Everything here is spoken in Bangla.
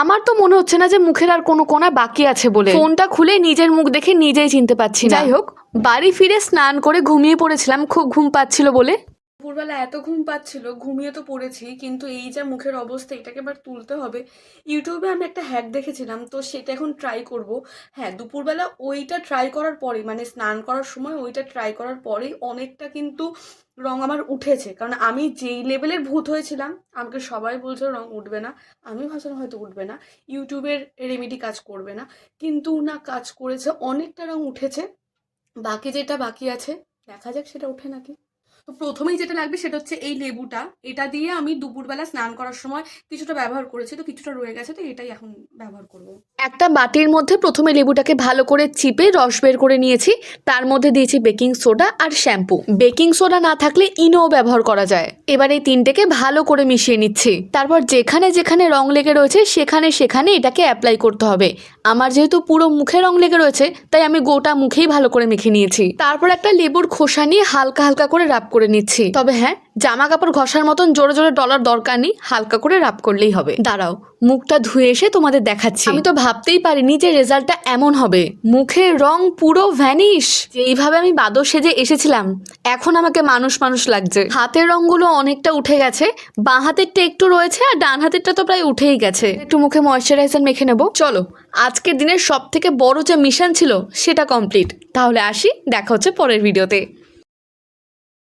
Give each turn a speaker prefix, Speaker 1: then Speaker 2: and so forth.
Speaker 1: আমার তো মনে হচ্ছে না যে মুখের আর কোনো কোনা বাকি আছে বলে। ফোনটা খুলে নিজের মুখ দেখে নিজেই চিনতে পারছি না। যাই হোক, বাড়ি ফিরে স্নান করে ঘুমিয়ে পড়েছিলাম, খুব ঘুম পাচ্ছিল বলে। দুপুরবেলা এত ঘুম পাচ্ছিল, ঘুমিয়ে তো পড়েছি, কিন্তু এই যে মুখের অবস্থা, এটাকে এবার তুলতে হবে। ইউটিউবে আমি একটা হ্যাক দেখেছিলাম, তো সেটা এখন ট্রাই করব। হ্যাঁ, দুপুরবেলা ওইটা ট্রাই করার পরে, মানে স্নান করার সময় ওইটা ট্রাই করার পরেই অনেকটা কিন্তু রং আমার উঠেছে। কারণ আমি যেই লেভেলের ভূত হয়েছিলাম, আমাকে সবাই বলছিল রং উঠবে না, আমি ভাবছিলাম হয়তো উঠবে না, ইউটিউবের রেমেডি কাজ করবে না, কিন্তু না, কাজ করেছে, অনেকটা রং উঠেছে। বাকি যেটা বাকি আছে, দেখা যাক সেটা ওঠে নাকি। তো প্রথমেই যেটা লাগবে সেটা হচ্ছে এই লেবুটা। এটা দিয়ে আমি দুপুরবেলা স্নান করার সময় কিছুটা ব্যবহার করেছি, তো কিছুটা রয়ে গেছে, তো এটাই এখন ব্যবহার করব। একটা বাটির মধ্যে প্রথমে লেবুটাকে ভালো করে চিপে রস বের করে নিয়েছি। তার মধ্যে দিয়েছি বেকিং সোডা আর শ্যাম্পু। বেকিং সোডা না থাকলে ইনোও ব্যবহার করা যায়। এবার এই তিনটেকে ভালো করে মিশিয়ে নিচ্ছি। তারপর যেখানে যেখানে রং লেগে রয়েছে সেখানে সেখানে এটাকে অ্যাপ্লাই করতে হবে। আমার যেহেতু পুরো মুখে রং লেগে রয়েছে, তাই আমি গোটা মুখেই ভালো করে মেখে নিয়েছি। তারপর একটা লেবুর খোসা নিয়ে হালকা হালকা করে রাব করে নিচ্ছি। তবে হ্যাঁ, জামা কাপড় ঘষার মতন জোরে জোরে ডলার দরকার নেই, হালকা করে রাব করলেই হবে। দাঁড়াও, মুখটা ধুয়ে এসে তোমাদের দেখাচ্ছি। আমি তো ভাবতেই পারিনি যে রেজাল্টটা এমন হবে। মুখের রং পুরো ভ্যানিশ। যেইভাবে আমি বাদর সেজে এসেছিলাম, এখন আমাকে মানুষ মানুষ লাগছে। হাতের রংগুলো অনেকটা উঠে গেছে, বাঁ হাতেরটা একটু রয়েছে আর ডান হাতেরটা তো প্রায় উঠেই গেছে। একটু মুখে ময়শ্চারাইজার মেখে নেবো। চলো, আজকের দিনের সব থেকে বড় যে মিশন ছিল সেটা কমপ্লিট। তাহলে আসি, দেখা হচ্ছে পরের ভিডিওতে।